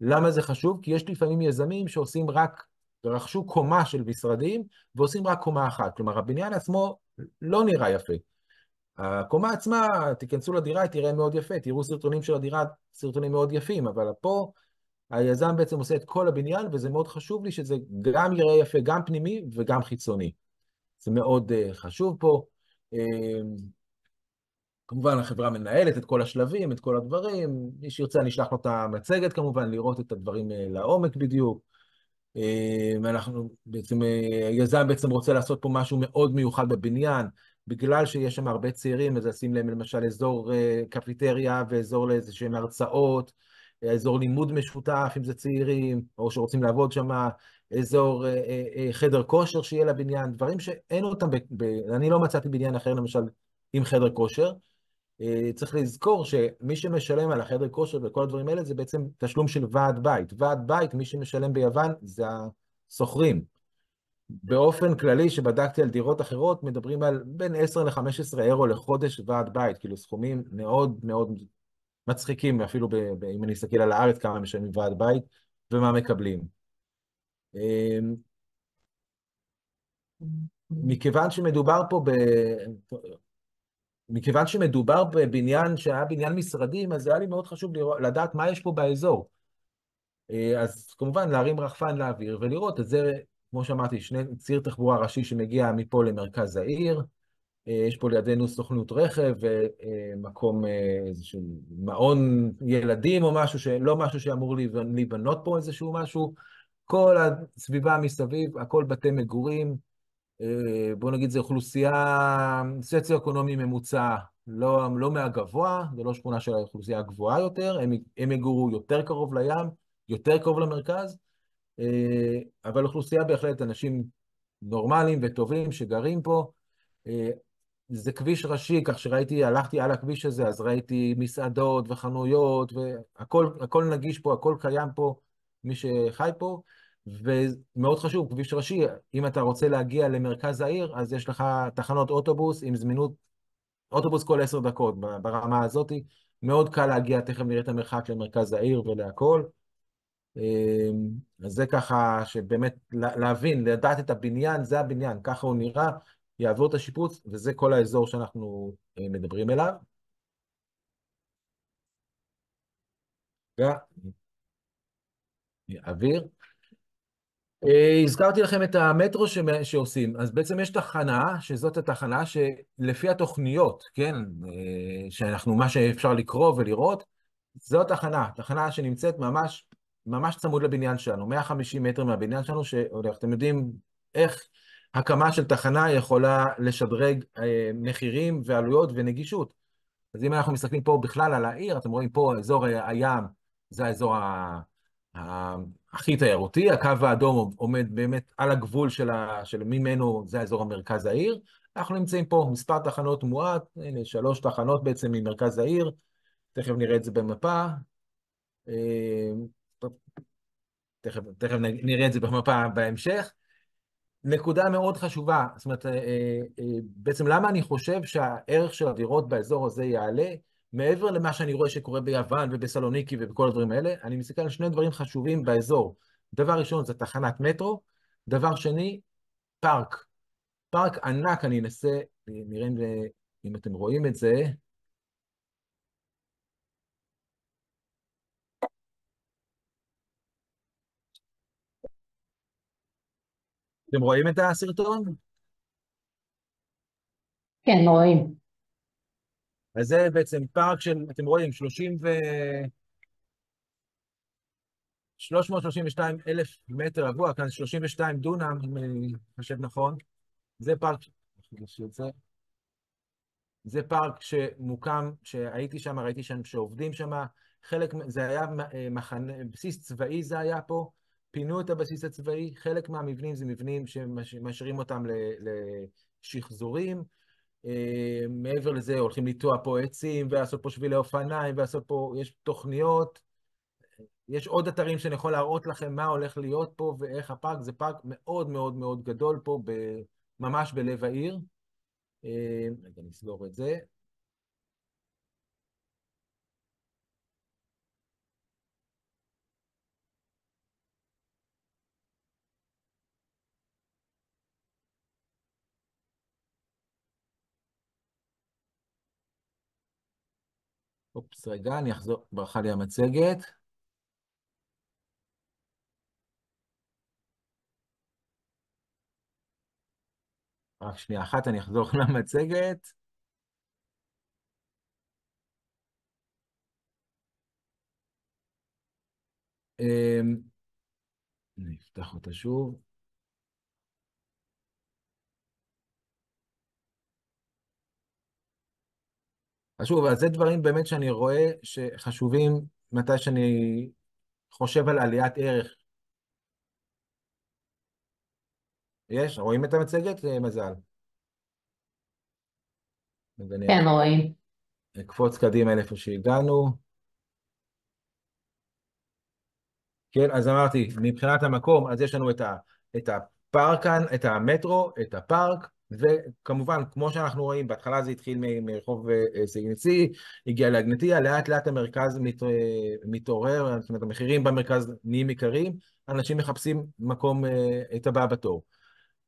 למה זה חשוב? כי יש לפעמים יזמים שעושים רכשו קומה של משרדים, ועושים רק קומה אחת. כלומר, הבניין עצמו לא נראה יפה. הקומה עצמה, תיכנסו לדירה, תראה מאוד יפה, תראו סרטונים של הדירה, סרטונים מאוד יפים, אבל פה היזם בעצם עושה את כל הבניין, וזה מאוד חשוב לי שזה גם יראה יפה, גם פנימי וגם חיצוני. זה מאוד חשוב פה. כמובן, החברה מנהלת את כל השלבים, את כל הדברים. מי שירצה, אני אשלח לו את המצגת כמובן, לראות את הדברים לעומק בדיוק. אנחנו בעצם, היזם בעצם רוצה לעשות פה משהו מאוד מיוחד בבניין, בגלל שיש שם הרבה צעירים, אז לשים להם למשל אזור קפיטריה ואזור לאיזשהם הרצאות, אזור לימוד משותף אם זה צעירים, או שרוצים לעבוד שם, אזור חדר כושר שיהיה לבניין, דברים שאין אותם, אני לא מצאתי בניין אחר למשל עם חדר כושר. צריך לזכור שמי שמשלם על החדר כושר וכל הדברים האלה זה בעצם תשלום של ועד בית. ועד בית, מי שמשלם ביוון זה השוכרים. באופן כללי, שבדקתי על דירות אחרות, מדברים על בין 10 ל-15 אירו לחודש ועד בית, כאילו סכומים מאוד מאוד מצחיקים, אפילו אם אני אסתכל על הארץ כמה משלמים ועד בית ומה מקבלים. מכיוון שמדובר פה מכיוון שמדובר בבניין שהיה בניין משרדים, אז זה היה לי מאוד חשוב לדעת מה יש פה באזור. אז כמובן להרים רחפן לאוויר ולראות את זה, כמו שאמרתי, ציר תחבורה ראשי שמגיע מפה למרכז העיר, יש פה לידינו סוכנות רכב ומקום, איזשהו מעון ילדים או משהו, לא משהו שאמור להיבנות פה איזשהו משהו, כל הסביבה מסביב, הכל בתי מגורים, בוא נגיד, זו אוכלוסייה סוציו-אקונומי ממוצע, לא מהגבוה, זה לא שכונה של האוכלוסייה הגבוהה יותר, הם יגורו יותר קרוב לים, יותר קרוב למרכז, אבל אוכלוסייה בהחלט אנשים נורמליים וטובים שגרים פה. זה כביש ראשי, כך שראיתי, הלכתי על הכביש הזה, אז ראיתי מסעדות וחנויות, והכל נגיש פה, הכל קיים פה, מי שחי פה, ומאוד חשוב, כביש ראשי, אם אתה רוצה להגיע למרכז העיר, אז יש לך תחנות אוטובוס עם זמינות, אוטובוס כל 10 דקות ברמה הזאת, מאוד קל להגיע, תכף נראה את המרחק למרכז העיר ולהכל. אז זה ככה שבאמת להבין, לדעת את הבניין, זה הבניין, ככה הוא נראה, יעבור את השיפוץ, וזה כל האזור שאנחנו מדברים אליו. אוויר. הזכרתי לכם את המטרו שעושים, אז בעצם יש תחנה, שזאת התחנה שלפי התוכניות, כן, שאנחנו, מה שאפשר לקרוא ולראות, זאת תחנה שנמצאת ממש צמוד לבניין שלנו, 150 מטר מהבניין שלנו, שאתם יודעים איך הקמה של תחנה יכולה לשדרג מחירים ועלויות ונגישות. אז אם אנחנו מסתכלים פה בכלל על העיר, אתם רואים פה אזור הים, זה האזור הכי תיירותי, הקו האדום עומד באמת על הגבול של ממנו, זה האזור המרכז העיר. אנחנו נמצאים פה מספר תחנות מועט, הנה 3 תחנות בעצם ממרכז העיר, תכף נראה את זה במפה. טוב, תכף נראה את זה במפה בהמשך. נקודה מאוד חשובה, זאת אומרת, בעצם למה אני חושב שהערך של הדירות באזור הזה יעלה, מעבר למה שאני רואה שקורה ביוון ובסלוניקי ובכל הדברים האלה, אני מסתכל על 2 דברים חשובים באזור. דבר ראשון זה תחנת מטרו, דבר שני, פארק. פארק ענק, אני אנסה, נראה אם אתם רואים את זה. אתם רואים את הסרטון? כן, רואים. אז זה בעצם פארק של, אתם רואים, 332 אלף מטר רבוע, כאן 32 דונם, אם אני חושב נכון. זה פארק, זה פארק שמוקם, שהייתי שם, ראיתי שם שעובדים שם, חלק, זה היה מחנה, בסיס צבאי זה היה פה, פינו את הבסיס הצבאי, חלק מהמבנים זה מבנים שמשאירים אותם לשחזורים, מעבר לזה הולכים לטוע פה עצים, ולעשות פה שבילי אופניים, ולעשות פה, יש תוכניות, יש עוד אתרים שאני יכול להראות לכם מה הולך להיות פה ואיך הפארק, זה פארק מאוד מאוד מאוד גדול פה, ממש בלב העיר. רגע, נסגור את זה. אופס, רגע, אני אחזור, ברכה לי המצגת. רק שנייה אחת, אני אחזור למצגת. אני אפתח אותה שוב. אז שוב, אז זה דברים באמת שאני רואה שחשובים מתי שאני חושב על עליית ערך. יש? רואים את המצגת? מזל. אז אני כן, רואים. אקפוץ קדימה לאיפה שהגענו. כן, אז אמרתי, מבחינת המקום, אז יש לנו את הפארק כאן, את המטרו, את הפארק, וכמובן, כמו שאנחנו רואים, בהתחלה זה התחיל מרחוב סגניצי, הגיע לאגנטיה, לאט לאט המרכז מתעורר, זאת אומרת, המחירים במרכז נהיים יקרים, אנשים מחפשים מקום, את הבא בתור.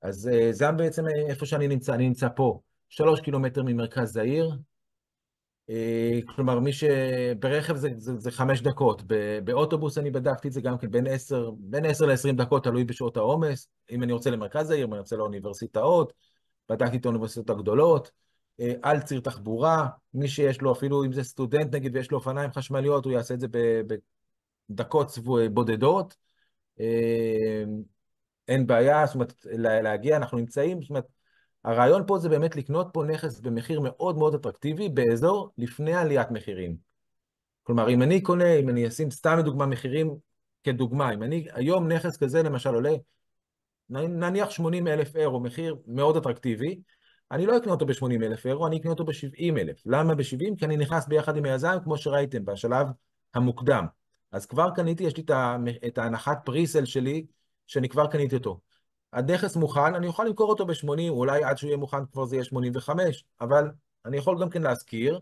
אז זה בעצם איפה שאני נמצא, אני נמצא פה, 3 קילומטר ממרכז העיר, כלומר, מי שברכב זה 5 דקות, באוטובוס אני בדקתי את זה גם כן בין 10 ל-20 דקות, תלוי בשעות העומס, אם אני רוצה למרכז העיר, אם אני רוצה לאוניברסיטאות, בדקתי את האוניברסיטאות הגדולות, על ציר תחבורה, מי שיש לו, אפילו אם זה סטודנט נגיד ויש לו אופניים חשמליות, הוא יעשה את זה בדקות בודדות, אין בעיה, זאת אומרת, להגיע, אנחנו נמצאים, זאת אומרת, הרעיון פה זה באמת לקנות פה נכס במחיר מאוד מאוד אטרקטיבי באזור לפני עליית מחירים. כלומר, אם אני קונה, אם אני אשים סתם לדוגמה מחירים כדוגמה, אם אני היום נכס כזה למשל עולה, נניח 80,000 אירו, מחיר מאוד אטרקטיבי, אני לא אקנה אותו ב-80,000 אירו, אני אקנה אותו ב-70,000. למה ב-70? כי אני נכנס ביחד עם היזם, כמו שראיתם, בשלב המוקדם. אז כבר קניתי, יש לי את ההנחת פריסל שלי, שאני כבר קניתי אותו. הנכס מוכן, אני אוכל למכור אותו ב-80, אולי עד שהוא יהיה מוכן כבר זה יהיה 85, אבל אני יכול גם כן להזכיר.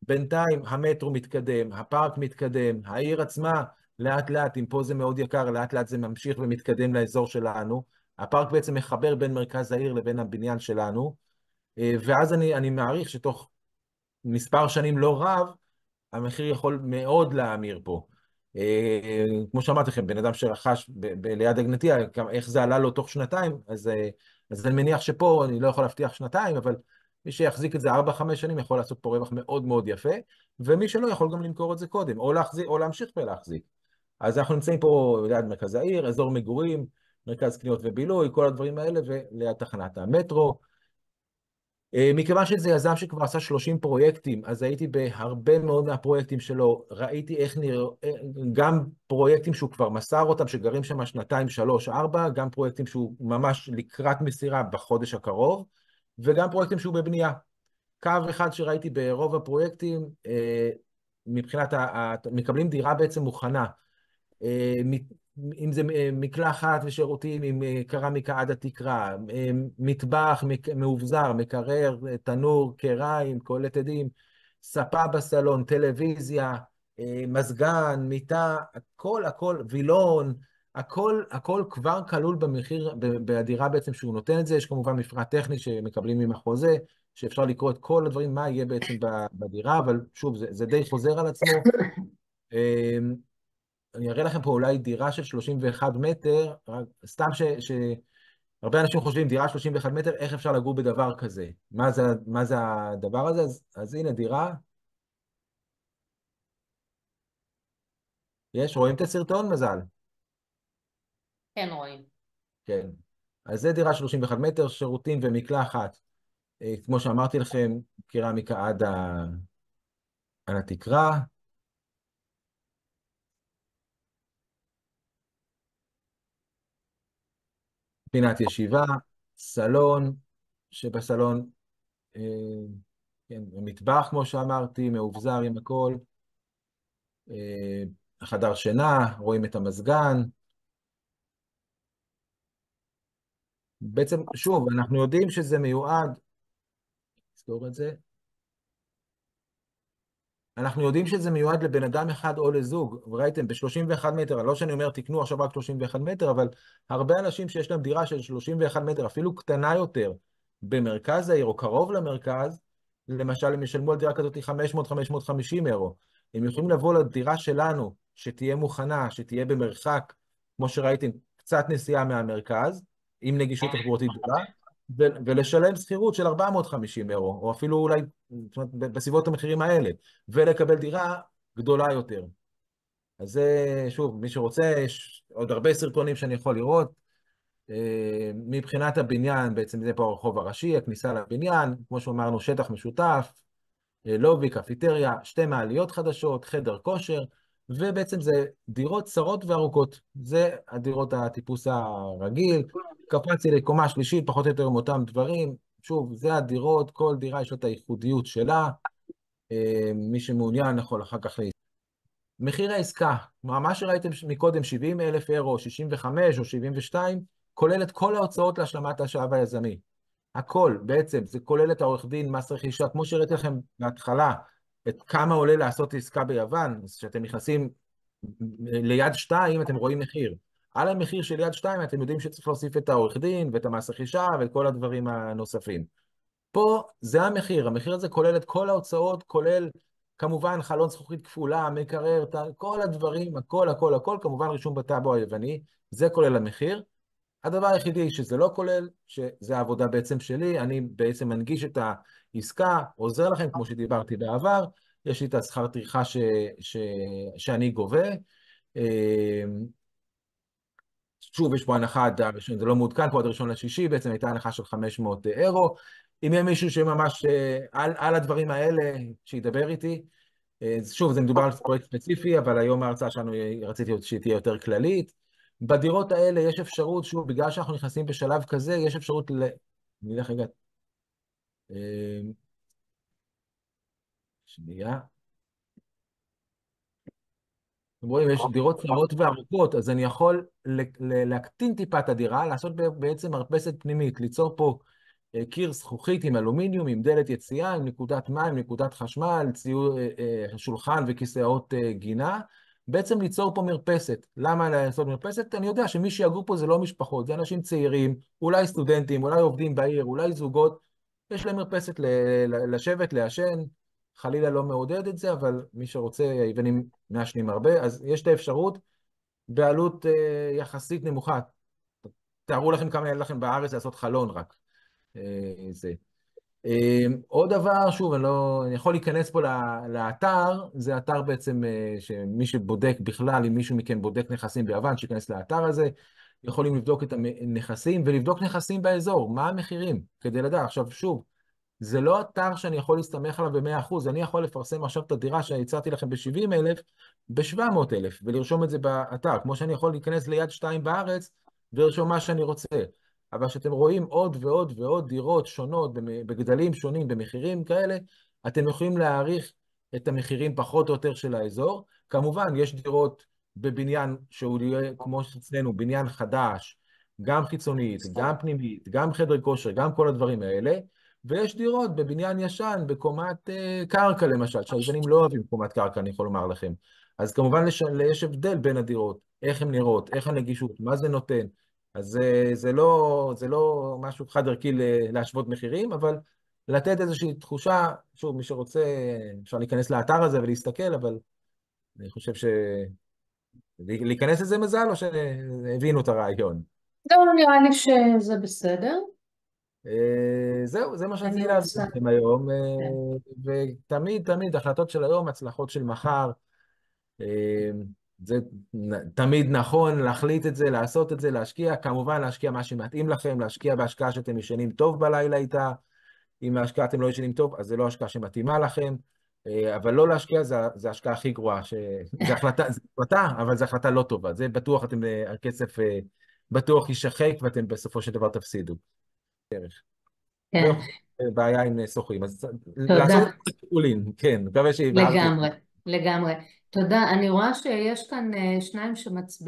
בינתיים המטרו מתקדם, הפארק מתקדם, העיר עצמה לאט לאט, אם פה זה מאוד יקר, לאט לאט זה ממשיך ומתקדם לאזור שלנו. הפארק בעצם מחבר בין מרכז העיר לבין הבניין שלנו, ואז אני מעריך שתוך מספר שנים לא רב, המחיר יכול מאוד להאמיר פה. כמו שאמרתי לכם, בן אדם שרכש ליד אגנתיה, איך זה עלה לו תוך שנתיים, אז אני מניח שפה אני לא יכול להבטיח שנתיים, אבל מי שיחזיק את זה 4-5 שנים יכול לעשות פה רווח מאוד מאוד יפה, ומי שלא יכול גם למכור את זה קודם, או להחזיק, או להמשיך ולהחזיק. אז אנחנו נמצאים פה ליד מרכז העיר, אזור מגורים, מרכז קניות ובילוי, כל הדברים האלה, וליד תחנת המטרו. מכיוון שזה יזם שכבר עשה 30 פרויקטים, אז הייתי בהרבה מאוד מהפרויקטים שלו, ראיתי איך נראה, גם פרויקטים שהוא כבר מסר אותם, שגרים שם שנתיים, 3, 4, גם פרויקטים שהוא ממש לקראת מסירה בחודש הקרוב, וגם פרויקטים שהוא בבנייה. קו אחד שראיתי ברוב הפרויקטים, מבחינת, מקבלים דירה בעצם מוכנה. אם זה מקלחת ושירותים עם קרמיקה עד התקרה, מטבח מאובזר, מקרר, תנור, קריים, קולט עדים, ספה בסלון, טלוויזיה, מזגן, מיטה, הכל, וילון, הכל כבר כלול במחיר, בדירה בעצם שהוא נותן את זה. יש כמובן מפרט טכני שמקבלים עם החוזה, שאפשר לקרוא את כל הדברים, מה יהיה בעצם בדירה, אבל שוב, זה די חוזר על עצמו. אני אראה לכם פה אולי דירה של 31 מטר, סתם שהרבה אנשים חושבים, דירה 31 מטר, איך אפשר לגור בדבר כזה? מה זה הדבר הזה? אז הנה דירה, רואים את הסרטון? מזל. כן, רואים. כן. אז זה דירה 31 מטר, שירותים ומקלחת, כמו שאמרתי לכם, קרמיקה על התקרה, פינת ישיבה, סלון, שבסלון, אה, כן, מטבח, כמו שאמרתי, מאובזר עם הכל. חדר שינה, רואים את המזגן. בעצם, שוב, אנחנו יודעים שזה מיועד, נזכור את זה, אנחנו יודעים שזה מיועד לבן אדם אחד או לזוג, וראיתם, ב-31 מטר, לא שאני אומר תקנו עכשיו רק 31 מטר, אבל הרבה אנשים שיש להם דירה של 31 מטר, אפילו קטנה יותר, במרכז העיר או קרוב למרכז, למשל, הם ישלמו על דירה כזאת 500-550 אירו. הם יכולים לבוא לדירה שלנו, שתהיה מוכנה, שתהיה במרחק, כמו שראיתם, קצת נסיעה מהמרכז, עם נגישות תחבורתית גדולה, ולשלם שכירות של 450 אירו, או אפילו אולי, זאת אומרת, בסביבות המחירים האלה. ולקבל דירה גדולה יותר. אז זה, שוב, מי שרוצה, יש עוד הרבה סרטונים שאני יכול לראות. מבחינת הבניין, בעצם זה פה הרחוב הראשי, הכניסה לבניין, כמו שאמרנו, שטח משותף, לובי, קפיטריה, 2 מעליות חדשות, חדר כושר, ובעצם זה דירות צרות וארוכות. זה הדירות הטיפוס הרגיל. קפצתי לקומה שלישית, פחות או יותר עם אותם דברים. שוב, זה הדירות, כל דירה יש לה את הייחודיות שלה. מי שמעוניין יכול אחר כך. מחיר העסקה, מה שראיתם מקודם, 70,000 אירו, 65 או 72, כולל את כל ההוצאות להשלמת השעב היזמי. הכל, בעצם, זה כולל את העורך דין, מס רכישה, כמו שהראיתי לכם בהתחלה, את כמה עולה לעשות עסקה ביוון, אז כשאתם נכנסים ליד 2, אתם רואים מחיר. על המחיר של יד 2, אתם יודעים שצריך להוסיף את העורך דין, ואת המס רכישה, ואת כל הדברים הנוספים. פה זה המחיר, המחיר הזה כולל את כל ההוצאות, כולל כמובן חלון זכוכית כפולה, מקרר, כל הדברים, הכל, כמובן רישום בטאבו היווני, זה כולל המחיר. הדבר היחידי שזה לא כולל, שזה העבודה בעצם שלי, אני בעצם מנגיש את העסקה, עוזר לכם כמו שדיברתי בעבר, יש לי את השכר טרחה שאני גובה. שוב, יש פה הנחה עד הראשון, זה לא מעודכן פה עד הראשון לשישי, בעצם הייתה הנחה של 500 אירו. אם יהיה מישהו שממש על הדברים האלה, שידבר איתי. שוב, זה מדובר על פרויקט ספציפי, אבל היום ההרצאה שלנו רציתי שהיא תהיה יותר כללית. בדירות האלה יש אפשרות, שוב, בגלל שאנחנו נכנסים בשלב כזה, יש אפשרות נלך רגע. שנייה. אתם רואים, יש דירות צרות וארוכות, אז אני יכול להקטין טיפה את הדירה, לעשות בעצם מרפסת פנימית, ליצור פה קיר זכוכית עם אלומיניום, עם דלת יציאה, עם נקודת מים, נקודת חשמל, ציור, שולחן וכיסאות גינה, בעצם ליצור פה מרפסת. למה לעשות מרפסת? אני יודע שמי שיגור פה זה לא משפחות, זה אנשים צעירים, אולי סטודנטים, אולי עובדים בעיר, אולי זוגות, יש להם מרפסת לשבת, לעשן, חלילה לא מעודד את זה, אבל מי שרוצה, היוונים מעשנים הרבה, אז יש את האפשרות בעלות יחסית נמוכה. תארו לכם כמה יעלה לכם בארץ לעשות חלון רק. זה. עוד דבר, שוב, אני יכול להיכנס פה לאתר, זה אתר בעצם שמי שבודק בכלל, אם מישהו מכם בודק נכסים ביוון, שייכנס לאתר הזה, יכולים לבדוק את הנכסים ולבדוק נכסים באזור, מה המחירים, כדי לדעת. עכשיו, שוב, זה לא אתר שאני יכול להסתמך עליו ב-100%, אני יכול לפרסם עכשיו את הדירה שהצעתי לכם ב-70,000, ב-700,000, ולרשום את זה באתר, כמו שאני יכול להיכנס ליד 2 בארץ ולרשום מה שאני רוצה. אבל כשאתם רואים עוד ועוד ועוד דירות שונות, בגדלים שונים, במחירים כאלה, אתם יכולים להעריך את המחירים פחות או יותר של האזור. כמובן, יש דירות בבניין שהוא יהיה כמו אצלנו, בניין חדש, גם חיצונית, גם פנימית, גם חדר כושר, גם כל הדברים האלה. ויש דירות בבניין ישן, בקומת קרקע למשל, שהיוונים לא אוהבים קומת קרקע, אני יכול לומר לכם. אז כמובן יש הבדל בין הדירות, איך הן נראות, איך הנגישות, מה זה נותן. אז זה לא משהו חד ערכי להשוות מחירים, אבל לתת איזושהי תחושה, שוב, מי שרוצה, אפשר להיכנס לאתר הזה ולהסתכל, אבל אני חושב להיכנס לזה מזל, או שהבינו את הרעיון. לא, נראה לי שזה בסדר. זהו, זה מה אני שרציתי להביא רוצה, לכם היום, כן, ותמיד, תמיד, החלטות של היום, הצלחות של מחר, אה, זה תמיד נכון להחליט את זה, לעשות את זה, להשקיע, כמובן להשקיע מה שמתאים לכם, להשקיע בהשקעה שאתם ישנים טוב בלילה איתה, אם ההשקעה אתם לא ישנים טוב, אז זה לא השקעה שמתאימה לכם, אבל לא להשקיע זה ההשקעה הכי גרועה, זה החלטה, אבל זו החלטה לא טובה, זה בטוח הכסף בטוח יישחק ואתם בסופו של דבר תפסידו. כן, ובעיה עם שוכרים. אז לעשות את תודה. הטיפולים, כן, מקווה שהבהרתי. לגמרי, לגמרי. תודה. אני רואה שיש כאן שניים שמצביעים.